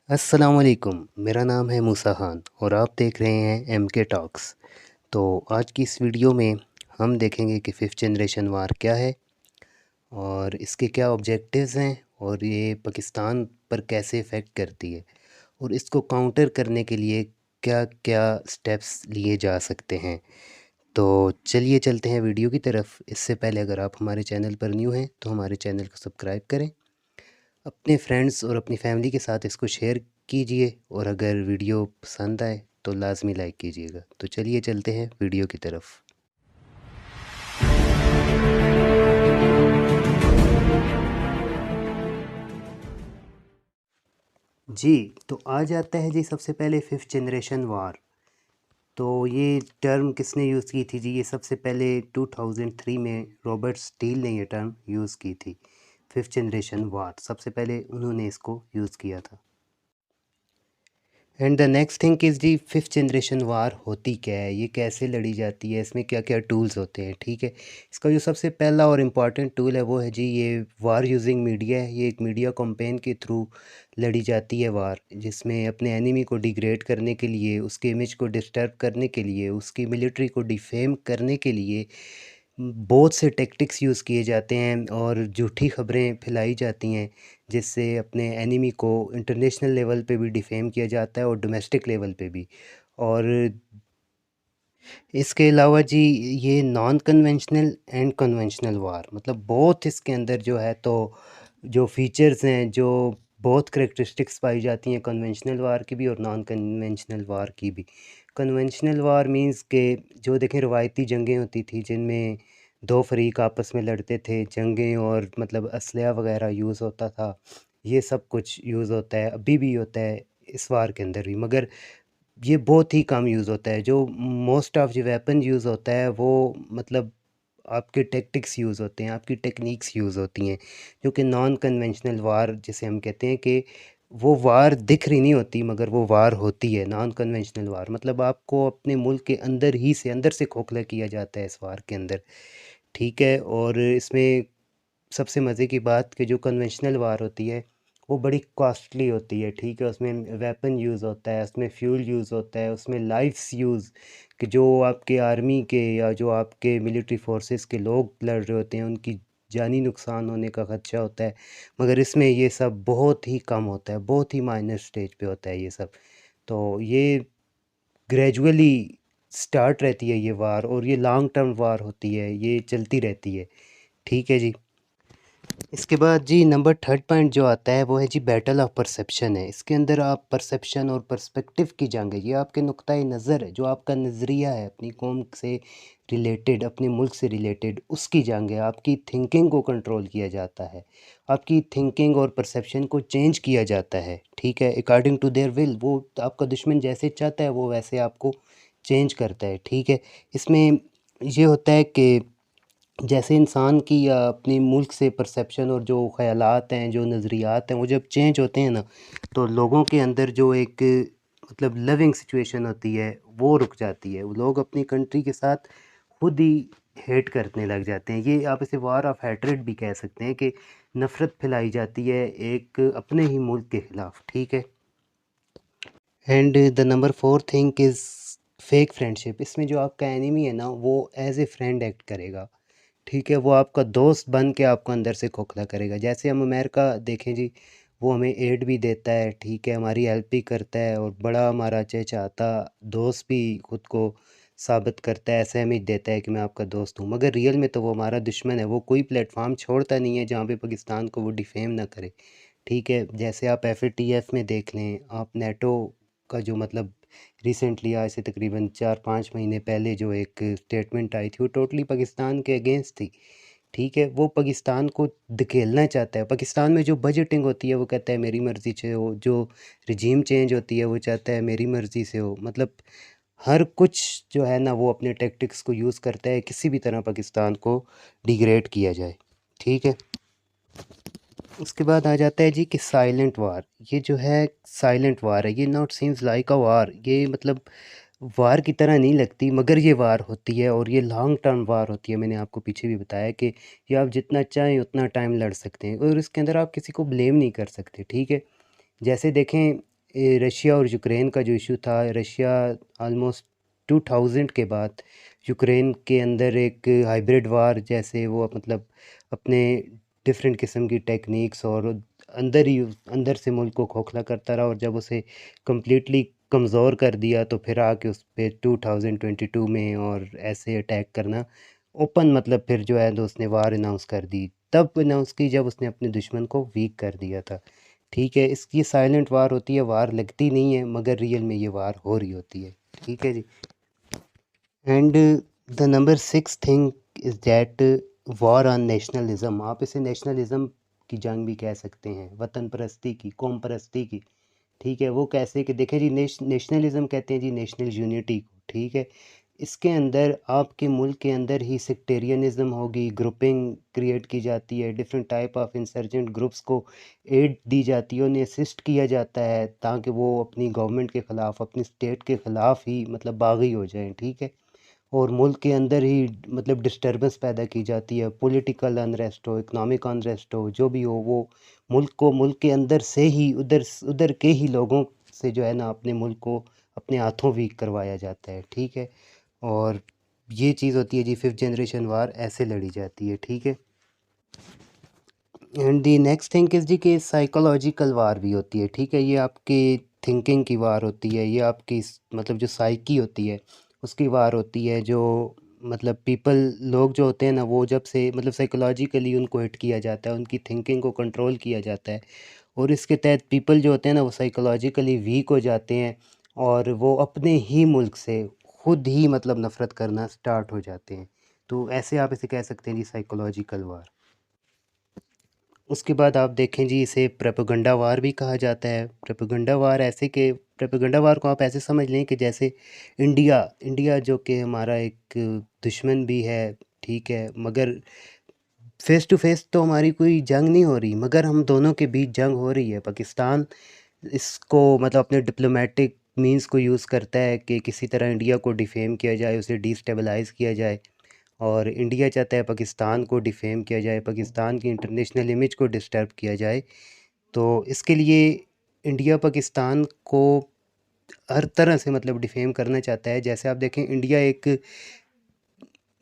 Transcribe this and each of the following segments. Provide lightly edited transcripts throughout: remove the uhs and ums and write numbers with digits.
अस्सलामुअलैकुम, मेरा नाम है मूसा खान और आप देख रहे हैं एमके टॉक्स। तो आज की इस वीडियो में हम देखेंगे कि फिफ्थ जनरेशन वार क्या है और इसके क्या ऑब्जेक्टिव्स हैं और ये पाकिस्तान पर कैसे इफ़ेक्ट करती है और इसको काउंटर करने के लिए क्या क्या स्टेप्स लिए जा सकते हैं। तो चलिए चलते हैं वीडियो की तरफ। इससे पहले अगर आप हमारे चैनल पर न्यू हैं तो हमारे चैनल को सब्सक्राइब करें, अपने फ्रेंड्स और अपनी फैमिली के साथ इसको शेयर कीजिए और अगर वीडियो पसंद आए तो लाजमी लाइक कीजिएगा। तो चलिए चलते हैं वीडियो की तरफ। जी, तो आ जाता है जी सबसे पहले फिफ्थ जनरेशन वार। तो ये टर्म किसने यूज़ की थी जी? ये सबसे पहले 2003 में रॉबर्ट स्टील ने ये टर्म यूज़ की थी। फिफ्थ जनरेशन वार सबसे पहले उन्होंने इसको यूज़ किया था। And the next thing is जी फिफ्थ जनरेशन वार होती क्या है, ये कैसे लड़ी जाती है, इसमें क्या क्या टूल्स होते हैं। ठीक है, इसका जो सबसे पहला और इम्पॉर्टेंट टूल है वो है जी ये वार यूजिंग मीडिया है। ये एक मीडिया कैंपेन के थ्रू लड़ी जाती है वार, जिसमें अपने एनिमी को डिग्रेड करने के लिए, उसके इमेज को डिस्टर्ब करने के लिए, उसकी मिलिट्री को डिफेम करने के लिए बहुत से टैक्टिक्स यूज़ किए जाते हैं और झूठी खबरें फैलाई जाती हैं, जिससे अपने एनिमी को इंटरनेशनल लेवल पे भी डिफेम किया जाता है और डोमेस्टिक लेवल पे भी। और इसके अलावा जी ये नॉन कन्वेंशनल एंड कन्वेंशनल वार, मतलब बहुत इसके अंदर जो है तो जो फीचर्स हैं, जो बहुत करेक्टरिस्टिक्स पाई जाती हैं कन्वेंशनल वार की भी और नॉन कन्वेंशनल वार की भी। कन्वेंशनल वार मींस के जो देखें रवायती जंगें होती थी जिनमें दो फरीक आपस में लड़ते थे, जंगें और मतलब असलहा वगैरह यूज़ होता था। ये सब कुछ यूज़ होता है, अभी भी होता है इस वार के अंदर भी, मगर ये बहुत ही कम यूज़ होता है। जो मोस्ट ऑफ जो वेपन यूज़ होता है वो मतलब आपके टैक्टिक्स यूज़ होते हैं, आपकी टेक्निक्स यूज़ होती हैं, जो कि नॉन कन्वेंशनल वार जिसे हम कहते हैं कि वो वार दिख रही नहीं होती मगर वो वार होती है। नॉन कन्वेंशनल वार मतलब आपको अपने मुल्क के अंदर ही से अंदर से खोखला किया जाता है इस वार के अंदर। ठीक है, और इसमें सबसे मज़े की बात कि जो कन्वेंशनल वार होती है वो बड़ी कॉस्टली होती है। ठीक है, उसमें वेपन यूज़ होता है, उसमें फ्यूल यूज़ होता है, उसमें लाइफ्स यूज़ कि जो आपके आर्मी के या जो आपके मिलिट्री फोर्सेस के लोग लड़ रहे होते हैं उनकी जानी नुकसान होने का ख़दशा होता है। मगर इसमें ये सब बहुत ही कम होता है, बहुत ही माइनर स्टेज पे होता है ये सब। तो ये ग्रेजुअली स्टार्ट रहती है ये वार और ये लॉन्ग टर्म वार होती है, ये चलती रहती है। ठीक है जी। इसके बाद जी नंबर थर्ड पॉइंट जो आता है वो है जी बैटल ऑफ परसेप्शन है। इसके अंदर आप परसेप्शन और पर्सपेक्टिव की जंग है। ये आपके नुक्ताए नज़र है, जो आपका नज़रिया है अपनी कौम से रिलेटेड, अपने मुल्क से रिलेटेड, उसकी जंग है। आपकी थिंकिंग को कंट्रोल किया जाता है, आपकी थिंकिंग और परसेप्शन को चेंज किया जाता है। ठीक है, अकॉर्डिंग टू देयर विल, वो आपका दुश्मन जैसे चाहता है वो वैसे आपको चेंज करता है। ठीक है, इसमें ये होता है कि जैसे इंसान की या अपने मुल्क से परसेप्शन और जो ख़यालात हैं, जो नज़रियात हैं, वो जब चेंज होते हैं ना, तो लोगों के अंदर जो एक मतलब लविंग सिचुएशन होती है वो रुक जाती है। वो लोग अपनी कंट्री के साथ खुद ही हेट करने लग जाते हैं। ये आप इसे वार ऑफ हैट्रेड भी कह सकते हैं कि नफ़रत फैलाई जाती है एक अपने ही मुल्क के ख़िलाफ़। ठीक है, and the number four thing is fake friendship. इसमें जो आपका एनिमी है ना वो एज ए फ्रेंड एक्ट करेगा। ठीक है, वो आपका दोस्त बन के आपको अंदर से खोखला करेगा। जैसे हम अमेरिका देखें जी, वो हमें एड भी देता है, ठीक है, हमारी हेल्प भी करता है और बड़ा हमारा चहचाता दोस्त भी खुद को साबित करता है, ऐसा इमेज देता है कि मैं आपका दोस्त हूँ, मगर रियल में तो वो हमारा दुश्मन है। वो कोई प्लेटफॉर्म छोड़ता नहीं है जहाँ पे पाकिस्तान को वो डिफेम ना करे। ठीक है, जैसे आप एफ में देख लें, आप नेटो का जो मतलब रिसेंटली आज से तकरीबन 4-5 महीने पहले जो एक स्टेटमेंट आई थी वो टोटली पाकिस्तान के अगेंस्ट थी। ठीक है, वो पाकिस्तान को धकेलना चाहता है। पाकिस्तान में जो बजटिंग होती है वो कहता है मेरी मर्ज़ी से हो, जो रिजीम चेंज होती है वो चाहता है मेरी मर्ज़ी से हो। मतलब हर कुछ जो है ना वो अपने टैक्टिक्स को यूज़ करता है किसी भी तरह पाकिस्तान को डिग्रेड किया जाए। ठीक है, उसके बाद आ जाता है जी कि साइलेंट वार। ये जो है साइलेंट वार है, ये नॉट सीम्स लाइक अ वार। ये मतलब वार की तरह नहीं लगती मगर ये वार होती है और ये लॉन्ग टर्म वार होती है। मैंने आपको पीछे भी बताया कि ये आप जितना चाहें उतना टाइम लड़ सकते हैं और इसके अंदर आप किसी को ब्लेम नहीं कर सकते। ठीक है, जैसे देखें रशिया और यूक्रेन का जो इशू था, रशिया ऑलमोस्ट 2000 के बाद यूक्रेन के अंदर एक हाइब्रिड वार जैसे वो मतलब अपने डिफरेंट किस्म की टेक्निक्स और अंदर से मुल्क को खोखला करता रहा, और जब उसे कम्प्लीटली कमज़ोर कर दिया तो फिर आके उस पे 2022 में और ऐसे अटैक करना ओपन, मतलब फिर जो है तो उसने वार अनाउंस कर दी, तब अनाउंस की जब उसने अपने दुश्मन को वीक कर दिया था। ठीक है, इसकी साइलेंट वार होती है, वार लगती नहीं है मगर रियल में ये वार हो रही होती है। ठीक है जी। And the number 6 thing is that war on nationalism, आप इसे नेशनलिज्म की जंग भी कह सकते हैं, वतन परस्ती की, कौम परस्ती की। ठीक है, वो कैसे कि देखें जी, नेशनलिज्म कहते हैं जी नेशनल यूनिटी को। ठीक है, इसके अंदर आपके मुल्क के अंदर ही सेक्टेरियनिज्म होगी, ग्रुपिंग क्रिएट की जाती है, different type of insurgent groups को एड दी जाती है, उन्हें असिस्ट किया जाता है ताकि वो अपनी गवर्नमेंट के ख़िलाफ़, अपनी स्टेट के ख़िलाफ़ ही मतलब बागी हो जाएं। ठीक है, और मुल्क के अंदर ही मतलब डिस्टर्बेंस पैदा की जाती है, पॉलिटिकल अनरेस्ट हो, इकोनॉमिक अनरेस्ट हो, जो भी हो, वो मुल्क के अंदर से ही उधर उधर के ही लोगों से जो है ना अपने मुल्क को अपने हाथों वीक करवाया जाता है। ठीक है, और ये चीज़ होती है जी, 5th जनरेशन वार ऐसे लड़ी जाती है। ठीक है, and the next thing is जी कि साइकोलॉजिकल वार भी होती है। ठीक है, ये आपके थिंकिंग की वार होती है, ये आपकी मतलब जो साइकी होती है उसकी वार होती है, जो मतलब पीपल लोग जो होते हैं ना, वो जब से मतलब साइकोलॉजिकली उनको हिट किया जाता है, उनकी थिंकिंग को कंट्रोल किया जाता है, और इसके तहत पीपल जो होते हैं ना वो साइकोलॉजिकली वीक हो जाते हैं, और वो अपने ही मुल्क से खुद ही मतलब नफ़रत करना स्टार्ट हो जाते हैं। तो ऐसे आप इसे कह सकते हैं जी, साइकोलॉजिकल वार। उसके बाद आप देखें जी, इसे प्रोपेगेंडा वार भी कहा जाता है। प्रोपेगेंडा वार ऐसे कि प्रोपेगेंडा वार को आप ऐसे समझ लें कि जैसे इंडिया इंडिया जो कि हमारा एक दुश्मन भी है। ठीक है, मगर फेस टू फेस तो हमारी कोई जंग नहीं हो रही, मगर हम दोनों के बीच जंग हो रही है। पाकिस्तान इसको मतलब अपने डिप्लोमेटिक मींस को यूज़ करता है कि किसी तरह इंडिया को डिफेम किया जाए, उसे डिस्टेबलाइज़ किया जाए, और इंडिया चाहता है पाकिस्तान को डिफेम किया जाए, पाकिस्तान की इंटरनेशनल इमेज को डिस्टर्ब किया जाए। तो इसके लिए इंडिया पाकिस्तान को हर तरह से मतलब डिफेम करना चाहता है। जैसे आप देखें, इंडिया एक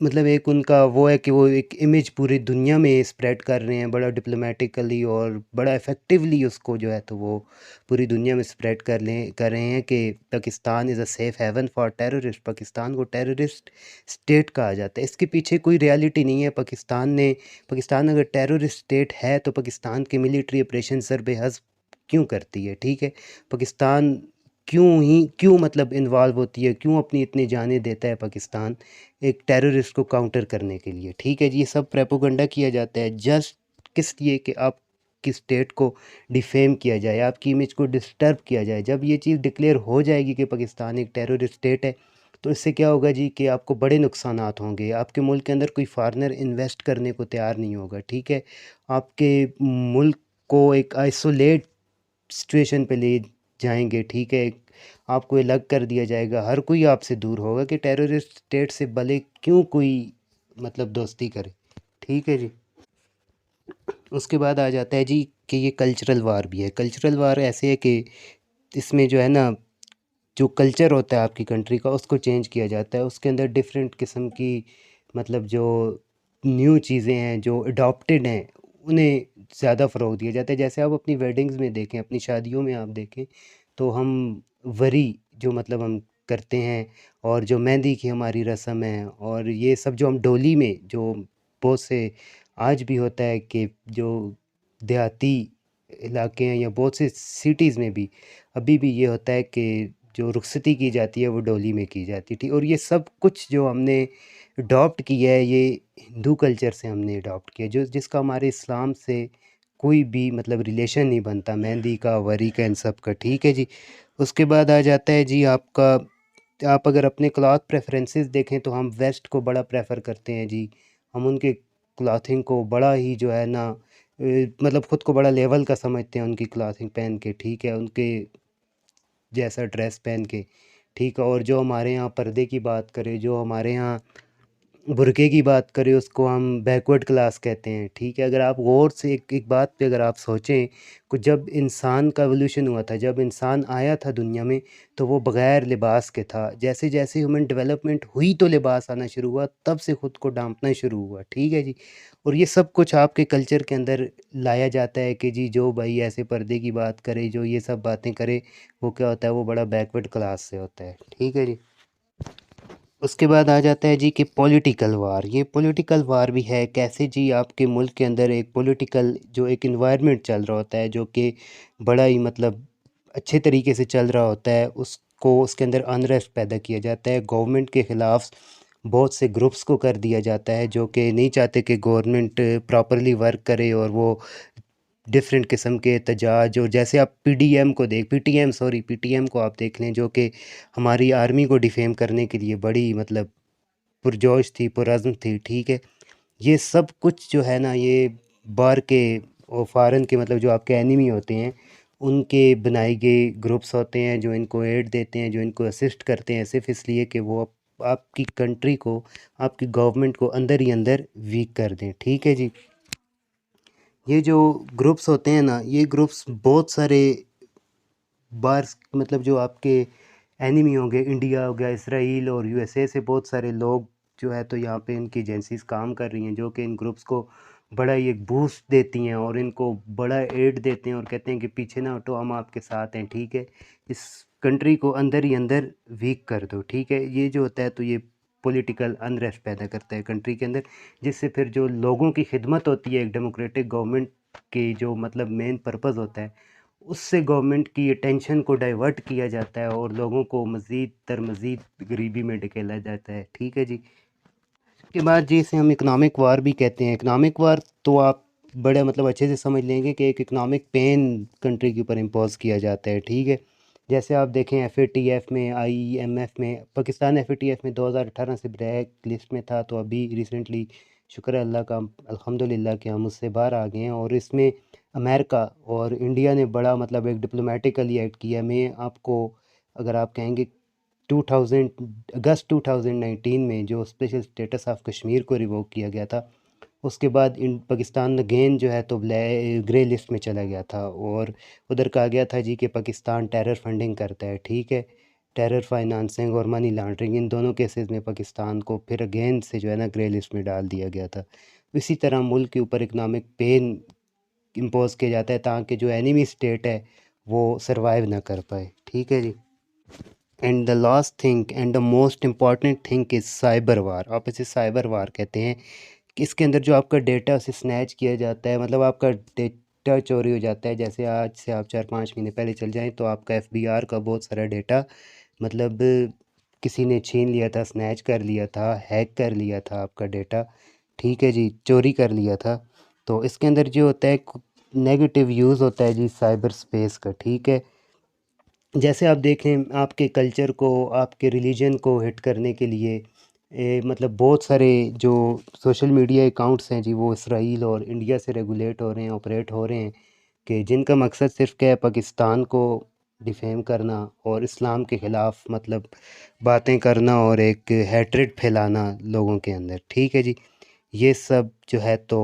मतलब एक उनका वो है कि वो एक इमेज पूरी दुनिया में स्प्रेड कर रहे हैं, बड़ा डिप्लोमेटिकली और बड़ा इफ़ेक्टिवली उसको जो है तो वो पूरी दुनिया में स्प्रेड कर रहे हैं कि Pakistan is a safe haven for terrorist, Pakistan को टेररिस्ट स्टेट कहा जाता है। इसके पीछे कोई रियलिटी नहीं है। पाकिस्तान अगर टेररिस्ट स्टेट है तो पाकिस्तान के मिलिट्री ऑपरेशन सर बेहद क्यों करती है। ठीक है, पाकिस्तान क्यों मतलब इन्वॉल्व होती है, क्यों अपनी इतनी जानें देता है पाकिस्तान एक टेररिस्ट को काउंटर करने के लिए। ठीक है जी, ये सब प्रोपेगेंडा किया जाता है जस्ट किस लिए कि आपकी स्टेट को डिफेम किया जाए, आपकी इमेज को डिस्टर्ब किया जाए। जब ये चीज़ डिक्लेयर हो जाएगी कि पाकिस्तान एक टेररिस्ट स्टेट है, तो इससे क्या होगा जी कि आपको बड़े नुकसानात होंगे। आपके मुल्क के अंदर कोई फॉरेनर इन्वेस्ट करने को तैयार नहीं होगा। ठीक है, आपके मुल्क को एक आइसोलेट सिचुएशन पे ले जाएंगे। ठीक है, आपको ये अलग कर दिया जाएगा, हर कोई आपसे दूर होगा कि टेररिस्ट स्टेट से भले क्यों कोई मतलब दोस्ती करे। ठीक है जी। उसके बाद आ जाता है जी कि ये कल्चरल वार भी है। कल्चरल वार ऐसे है कि इसमें जो है ना, जो कल्चर होता है आपकी कंट्री का उसको चेंज किया जाता है, उसके अंदर डिफरेंट किस्म की मतलब जो न्यू चीज़ें हैं जो अडॉप्टेड हैं उन्हें ज़्यादा फ़रोग दिया जाता है। जैसे आप अपनी वेडिंग्स में देखें, अपनी शादियों में आप देखें, तो हम वरी जो मतलब हम करते हैं, और जो मेहंदी की हमारी रस्म है, और ये सब जो हम डोली में जो बहुत से आज भी होता है कि जो देहाती इलाके हैं या बहुत से सिटीज़ में भी अभी भी ये होता है कि जो रुखसती की जाती है वो डोली में की जाती है। ठीक, और ये सब कुछ जो हमने अडॉप्ट किया है ये हिंदू कल्चर से हमने अडॉप्ट किया, जो जिसका हमारे इस्लाम से कोई भी मतलब रिलेशन नहीं बनता, मेहंदी का, वरी का, इन सब का। ठीक है जी। उसके बाद आ जाता है जी आपका, आप अगर अपने क्लॉथ प्रेफरेंसेस देखें तो हम वेस्ट को बड़ा प्रेफर करते हैं जी। हम उनके क्लॉथिंग को बड़ा ही जो है ना मतलब ख़ुद को बड़ा लेवल का समझते हैं उनकी क्लॉथिंग पहन के। ठीक है, उनके जैसा ड्रेस पहन के। ठीक है, और जो हमारे यहाँ पर्दे की बात करें, जो हमारे यहाँ बुरके की बात करें उसको हम बैकवर्ड क्लास कहते हैं, ठीक है? अगर आप गौर से एक एक बात पे अगर आप सोचें कि जब इंसान का एवोल्यूशन हुआ था, जब इंसान आया था दुनिया में, तो वो बग़ैर लिबास के था। जैसे-जैसे ह्यूमन डेवलपमेंट हुई तो लिबास आना शुरू हुआ, तब से खुद को ढाँपना शुरू हुआ, ठीक है जी? और ये सब कुछ आपके कल्चर के अंदर लाया जाता है कि जी जो भाई ऐसे पर्दे की बात करे, जो ये सब बातें करे, वो क्या होता है, वो बड़ा बैकवर्ड क्लास से होता है, ठीक है जी? उसके बाद आ जाता है जी कि पॉलिटिकल वार। ये पॉलिटिकल वार भी है कैसे जी, आपके मुल्क के अंदर एक पॉलिटिकल जो एक इन्वायरमेंट चल रहा होता है, जो कि बड़ा ही मतलब अच्छे तरीके से चल रहा होता है, उसको उसके अंदर अनरेस्ट पैदा किया जाता है। गवर्नमेंट के ख़िलाफ़ बहुत से ग्रुप्स को कर दिया जाता है जो कि नहीं चाहते कि गवर्नमेंट प्रॉपरली वर्क करे, और वो डिफरेंट किस्म के एहतजाज, और जैसे आप पीटीएम को आप देख लें, जो कि हमारी आर्मी को डिफेम करने के लिए बड़ी मतलब पुरजोश थी, पुरज़्म थी, ठीक है? ये सब कुछ जो है ना, ये बाहर के और फ़ॉरेन के मतलब जो आपके एनिमी होते हैं, उनके बनाए गए ग्रुप्स होते हैं जो इनको एड देते हैं, जो इनको असिस्ट करते हैं, सिर्फ़ इसलिए कि वो आपकी कंट्री को, आपकी गवर्नमेंट को अंदर ही अंदर वीक कर दें, ठीक है जी? ये जो ग्रुप्स होते हैं ना, ये ग्रुप्स बहुत सारे बाहर मतलब जो आपके एनिमी होंगे, इंडिया हो गया, इसराइल और यूएसए से बहुत सारे लोग जो है, तो यहाँ पे इनकी एजेंसीज काम कर रही हैं, जो कि इन ग्रुप्स को बड़ा ही एक बूस्ट देती हैं और इनको बड़ा एड देते हैं और कहते हैं कि पीछे ना हटो, हम आपके साथ हैं, ठीक है? इस कंट्री को अंदर ही अंदर वीक कर दो, ठीक है? ये जो होता है, तो ये पॉलिटिकल अनरेस्ट पैदा करता है कंट्री के अंदर, जिससे फिर जो लोगों की खिदमत होती है एक डेमोक्रेटिक गवर्नमेंट के, जो मतलब मेन पर्पज़ होता है, उससे गवर्नमेंट की अटेंशन को डाइवर्ट किया जाता है और लोगों को मज़ीद तर मज़ीद गरीबी में ढकेला जाता है, ठीक है जी? उसके बाद जी इसे हम इकोनॉमिक वार भी कहते हैं। इकोनॉमिक वार तो आप बड़े मतलब अच्छे से समझ लेंगे कि एक इकोनॉमिक पेन कंट्री के ऊपर इम्पोज़ किया जाता है, ठीक है? जैसे आप देखें एफएटीएफ में, आईएमएफ में, पाकिस्तान एफएटीएफ में 2018 से ब्लैक लिस्ट में था, तो अभी रिसेंटली शुक्र है अल्लाह का, अल्हम्दुलिल्लाह कि हम उससे बाहर आ गए हैं, और इसमें अमेरिका और इंडिया ने बड़ा मतलब एक डिप्लोमेटिकली एक्ट किया। मैं आपको अगर आप कहेंगे 2000 अगस्त 2019 में जो स्पेशल स्टेटस ऑफ कश्मीर को रिवोक किया गया था, उसके बाद इन पाकिस्तान अगेन जो है तो ग्रे लिस्ट में चला गया था, और उधर कहा गया था जी कि पाकिस्तान टेरर फंडिंग करता है, ठीक है? टेरर फाइनेंसिंग और मनी लॉन्ड्रिंग, इन दोनों केसेस में पाकिस्तान को फिर अगेन से जो है ना ग्रे लिस्ट में डाल दिया गया था। इसी तरह मुल्क के ऊपर इकनॉमिक पेन इम्पोज किया जाता है ताकि जो एनिमी स्टेट है वो सरवाइव ना कर पाए, ठीक है जी? And the last thing and the most important thing is cyber war. आप इसे साइबर वार कहते हैं कि इसके अंदर जो आपका डेटा उसे स्नैच किया जाता है, मतलब आपका डेटा चोरी हो जाता है। जैसे आज से आप 4-5 महीने पहले चल जाएं तो आपका एफबीआर का बहुत सारा डेटा मतलब किसी ने छीन लिया था, स्नैच कर लिया था, हैक कर लिया था आपका डेटा, ठीक है जी, चोरी कर लिया था। तो इसके अंदर जो होता है नेगेटिव यूज़ होता है जी साइबर स्पेस का, ठीक है? जैसे आप देखें आपके कल्चर को, आपके रिलीजन को हिट करने के लिए मतलब बहुत सारे जो सोशल मीडिया अकाउंट्स हैं जी, वो इसराइल और इंडिया से रेगुलेट हो रहे हैं, ऑपरेट हो रहे हैं, कि जिनका मकसद सिर्फ क्या है, पाकिस्तान को डिफेम करना और इस्लाम के ख़िलाफ़ मतलब बातें करना और एक हैट्रेड फैलाना लोगों के अंदर, ठीक है जी? ये सब जो है तो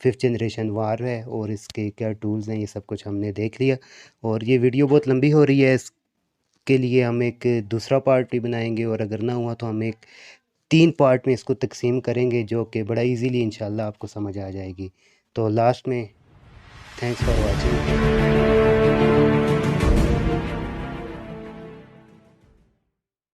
फिफ्थ जनरेशन वार है, और इसके क्या टूल्स हैं, ये सब कुछ हमने देख लिया। और ये वीडियो बहुत लंबी हो रही है, इसके लिए हम एक दूसरा पार्ट भी बनाएंगे, और अगर ना हुआ तो हम एक 3 पार्ट में इसको तकसीम करेंगे, जो कि बड़ा इजीली इंशाल्लाह आपको समझ आ जाएगी। तो लास्ट में थैंक्स फॉर वाचिंग।